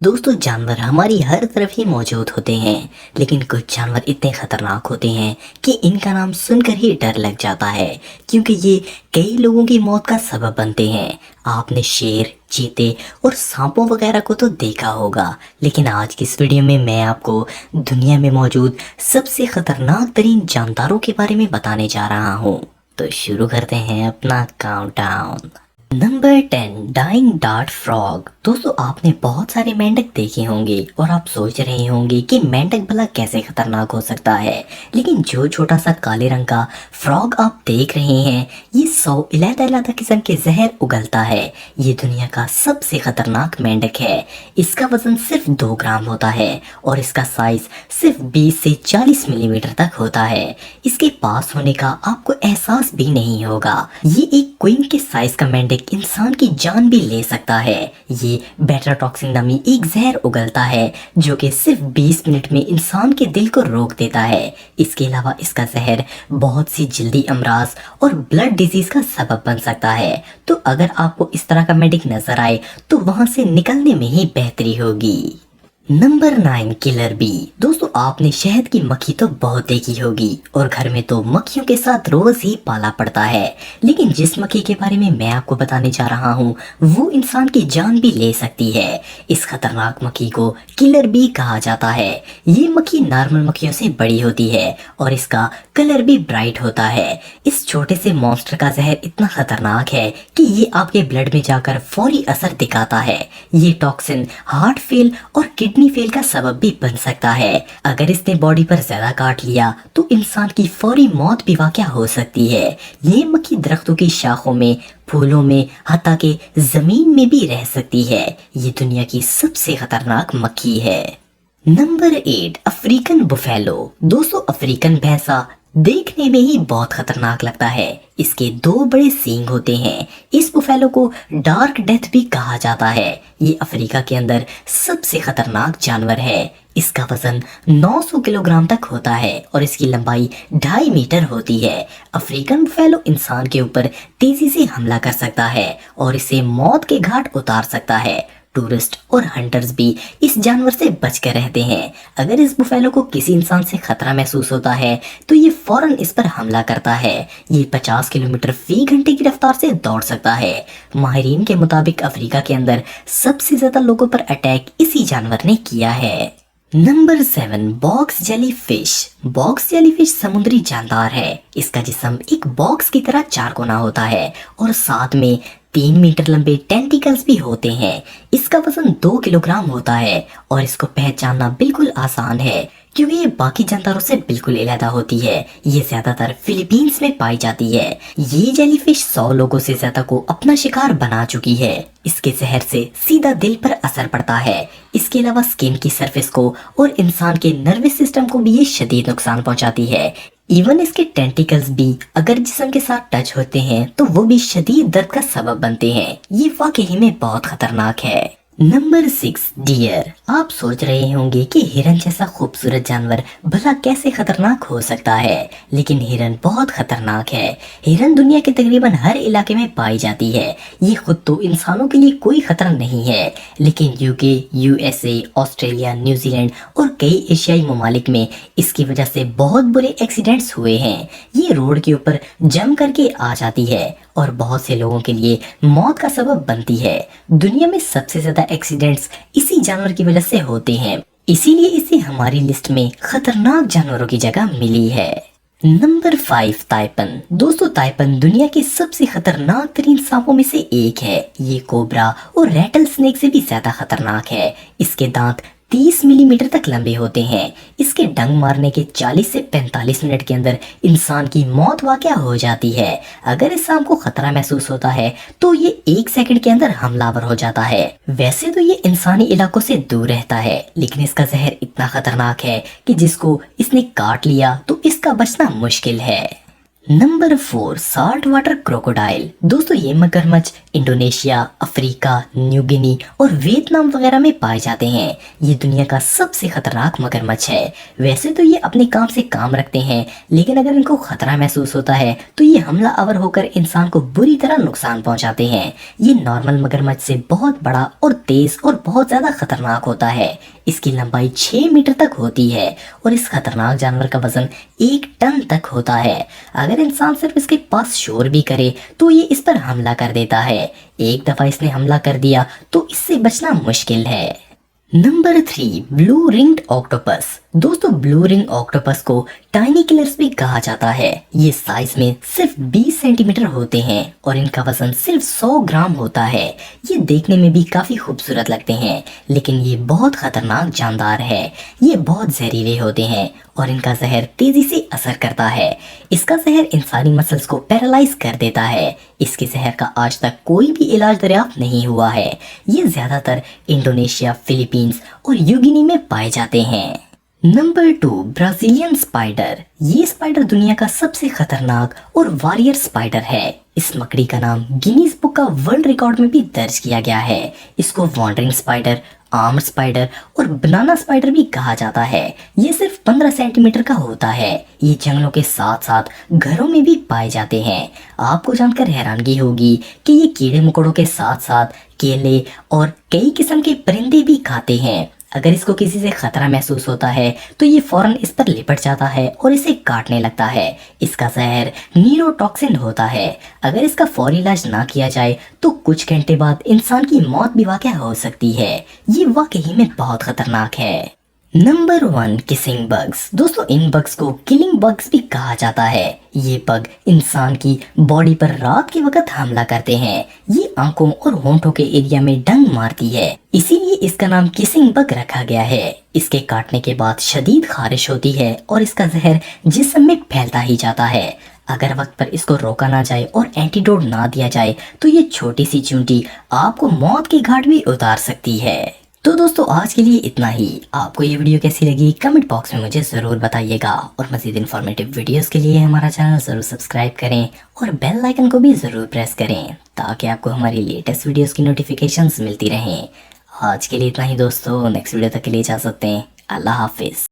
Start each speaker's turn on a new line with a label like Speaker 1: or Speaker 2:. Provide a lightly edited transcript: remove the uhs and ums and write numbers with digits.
Speaker 1: दोस्तों, जानवर हमारी हर तरफ ही मौजूद होते हैं, लेकिन कुछ जानवर इतने खतरनाक होते हैं कि इनका नाम सुनकर ही डर लग जाता है, क्योंकि ये कई लोगों की मौत का सबब बनते हैं। आपने शेर, चीते और सांपों वगैरह को तो देखा होगा, लेकिन आज की इस वीडियो में मैं आपको दुनिया में मौजूद सबसे खतरनाक तरीन जानदारों के बारे में बताने जा रहा हूँ। तो शुरू करते हैं अपना countdown. Number 10, dyeing dart frog. दोस्तों, आपने बहुत सारे मेंढक देखे होंगे और आप सोच रहे होंगे कि मेंढक भला कैसे खतरनाक हो सकता है, लेकिन जो छोटा सा काले रंग का फ्रॉग आप देख रहे हैं, ये 100 अलग-अलग किस्म के जहर उगलता है। ये दुनिया का सबसे खतरनाक मेंढक है। इसका वजन सिर्फ 2 ग्राम होता है और इसका साइज सिर्फ 20 से 40 मिलीमीटर तक होता है। इसके पास होने का आपको एहसास भी नहीं होगा। ये एक क्वीन के साइज का मेंढक इंसान की जान भी ले सकता है। ये बेटा टॉक्सिन नामी एक जहर उगलता है जो कि सिर्फ 20 मिनट में इंसान के दिल को रोक देता है। इसके अलावा इसका जहर बहुत सी जल्दी अमराज और ब्लड डिजीज का सबब बन सकता है। तो अगर आपको इस तरह का मेंढक नजर आए तो वहां से निकलने में ही बेहतरी होगी। Number 9, killer bee. दोस्तों, आपने शहद की मक्खी तो बहुत देखी होगी और घर में तो मक्खियों के साथ रोज ही पाला पड़ता है, लेकिन जिस मक्खी के बारे में मैं आपको बताने जा रहा हूँ वो इंसान की जान भी ले सकती है। इस खतरनाक मक्खी को किलर बी कहा जाता है। ये मक्खी नॉर्मल मक्खियों से बड़ी होती है और इसका कलर भी ब्राइट होता है। इस छोटे से मॉन्स्टर का जहर इतना खतरनाक है कि ये आपके ब्लड में जाकर फौरी असर दिखाता है। ये टॉक्सिन हार्ट फेल और किडनी फेल का सबब भी बन सकता है। अगर इसने बॉडी पर ज्यादा काट लिया तो इंसान की फौरी मौत भी वाक़या हो सकती है। ये मक्खी दरख्तों की शाखों में, फूलों में, हत्ता के जमीन में भी रह सकती है। ये दुनिया की सबसे खतरनाक मक्खी है। Number 8, African buffalo. दोस्तों, अफ्रीकन भैंसा देखने में ही बहुत खतरनाक लगता है। इसके 2 बड़े सींग होते हैं। इस बुफेलो को डार्क डेथ भी कहा जाता है। ये अफ्रीका के अंदर सबसे खतरनाक जानवर है। इसका वजन 900 किलोग्राम तक होता है और इसकी लंबाई 2.5 मीटर होती है। अफ्रीकन बुफेलो इंसान के ऊपर तेजी से हमला कर सकता है और इसे मौत के घाट उतार सकता है। टूरिस्ट और हंटर्स भी इस जानवर से बच कर रहते हैं। अगर इस बुफेलो को किसी इंसान से खतरा महसूस होता है तो ये फौरन इस पर हमला करता है। ये 50 किलोमीटर फी घंटे की रफ्तार से दौड़ सकता है। माहिरीन के मुताबिक अफ्रीका के अंदर सबसे ज्यादा लोगों पर अटैक इसी जानवर ने किया है। Number 7, box jellyfish. Box jellyfish समुद्री जानदार है। इसका जिस्म एक बॉक्स की तरह 4 कोना होता है और साथ में 3 मीटर लंबे टेंटिकल्स भी होते हैं। इसका वजन 2 किलोग्राम होता है और इसको पहचानना बिल्कुल आसान है क्योंकि ये बाकी जानदारों से बिल्कुल अलग होती है। ये ज्यादातर फिलीपींस में पाई जाती है। ये जेलीफिश 100 लोगों से ज्यादा को अपना शिकार बना चुकी है। इसके जहर से सीधा दिल पर असर पड़ता है। इसके अलावा स्किन की सरफेस को और इंसान के नर्वस सिस्टम को भी ये शदीद नुकसान पहुंचाती है। इवन इसके टेंटिकल्स भी अगर जिस्म के साथ टच होते हैं तो वो भी शदीद दर्द का सबब बनते हैं। ये वाकई में बहुत खतरनाक है। Number 6, deer. आप सोच रहे होंगे कि हिरन जैसा खूबसूरत जानवर भला कैसे खतरनाक हो सकता है, लेकिन हिरन बहुत खतरनाक है। हिरन दुनिया के तकरीबन हर इलाके में पाई जाती है। ये खुद तो इंसानों के लिए कोई खतरा नहीं है, लेकिन यूके, यूएसए, ऑस्ट्रेलिया, न्यूजीलैंड और कई एशियाई ममालिक में इसकी वजह से बहुत बुरे एक्सीडेंट्स हुए हैं। ये रोड के ऊपर जम करके आ जाती है और बहुत से लोगों के लिए मौत का सबब बनती है। दुनिया में सबसे ज्यादा एक्सीडेंट्स इसी जानवर की वजह से होते हैं, इसीलिए इसे हमारी लिस्ट में खतरनाक जानवरों की जगह मिली है। Number 5, taipan. दोस्तों, ताइपन दुनिया के सबसे खतरनाक तरीन सांपों में से एक है। ये कोबरा और रैटल स्नेक से भी ज्यादा खतरनाक है। इसके दांत 30 मिलीमीटर तक लंबे होते हैं। इसके डंग मारने के 40 से 45 मिनट के अंदर इंसान की मौत वाक़या हो जाती है। अगर इस सांप को खतरा महसूस होता है तो ये 1 सेकंड के अंदर हमलावर हो जाता है। वैसे तो ये इंसानी इलाकों से दूर रहता है, लेकिन इसका जहर इतना खतरनाक है कि जिसको इसने काट लिया तो इसका बचना मुश्किल है। Number 4, salt water crocodile. दोस्तों ये मगरमच्छ इंडोनेशिया, अफ्रीका, न्यू गिनी और वियतनाम वगैरह में पाए जाते हैं। ये दुनिया का सबसे खतरनाक मगरमच्छ है। वैसे तो ये अपने काम से काम रखते हैं, लेकिन अगर इनको खतरा महसूस होता है तो ये हमला आवर होकर इंसान को बुरी तरह नुकसान पहुंचाते हैं। ये नॉर्मल मगरमच्छ से बहुत बड़ा और तेज और बहुत ज्यादा खतरनाक होता है। इसकी लंबाई 6 मीटर तक होती है और इस खतरनाक जानवर का वजन 1 टन तक होता है। अगर इंसान सिर्फ इसके पास शोर भी करे तो ये इस पर हमला कर देता है। एक दफा इसने हमला कर दिया तो इससे बचना मुश्किल है। Number 3, blue ringed octopus. दोस्तों ब्लू रिंग ऑक्टोपस को टाइनी किलर्स भी कहा जाता है। ये साइज में सिर्फ 20 सेंटीमीटर होते हैं और इनका वजन सिर्फ 100 ग्राम होता है। ये देखने में भी काफी खूबसूरत लगते हैं, लेकिन ये बहुत खतरनाक जानदार है। ये बहुत जहरीले होते हैं और इनका जहर तेजी से असर करता है। इसका जहर इंसानी मसल्स को पैरालाइज कर देता है। इसके जहर का आज तक कोई भी इलाज दरियाफ्त नहीं हुआ है। ये ज्यादातर इंडोनेशिया, फिलीपींस और न्यू गिनी में पाए जाते हैं। Number 2, Brazilian spider. ये स्पाइडर दुनिया का सबसे खतरनाक और वॉरियर स्पाइडर है। इस मकड़ी का नाम गिनीज बुक का वर्ल्ड रिकॉर्ड में भी दर्ज किया गया है। इसको वॉन्डरिंग स्पाइडर, आर्म स्पाइडर और बनाना स्पाइडर भी कहा जाता है। ये सिर्फ 15 सेंटीमीटर का होता है। ये जंगलों के साथ साथ घरों में भी पाए जाते हैं। आपको जानकर हैरानगी होगी कि ये कीड़े मकोड़ों के साथ साथ केले और कई किस्म के परिंदे भी खाते हैं। अगर इसको किसी से खतरा महसूस होता है तो ये फौरन इस पर लिपट जाता है और इसे काटने लगता है। इसका जहर न्यूरोटॉक्सिन होता है। अगर इसका फौरी इलाज ना किया जाए तो कुछ घंटे बाद इंसान की मौत भी वाक़या हो सकती है। ये वाकई में बहुत खतरनाक है। Number 1, kissing bugs. दोस्तों इन बग्स को किलिंग बग्स भी कहा जाता है। ये बग इंसान की बॉडी पर रात के वक्त हमला करते हैं। ये आंखों और होंठों के एरिया में डंक मारती है, इसीलिए इसका नाम किसिंग बग रखा गया है। इसके काटने के बाद शदीद खारिश होती है और इसका जहर जिस्म में फैलता ही जाता है। अगर वक्त पर इसको रोका ना जाए और एंटीडोट ना दिया जाए तो ये छोटी सी चूंटी आपको मौत के घाट भी उतार सकती है। तो दोस्तों आज के लिए इतना ही। आपको ये वीडियो कैसी लगी कमेंट बॉक्स में मुझे ज़रूर बताइएगा और मज़ीद इन्फॉर्मेटिव वीडियोस के लिए हमारा चैनल ज़रूर सब्सक्राइब करें और बेल आइकन को भी ज़रूर प्रेस करें ताकि आपको हमारी लेटेस्ट वीडियोस की नोटिफिकेशंस मिलती रहें। आज के लिए इतना ही दोस्तों, नेक्स्ट वीडियो तक के लिए इजाज़त दें। अल्लाह हाफिज़।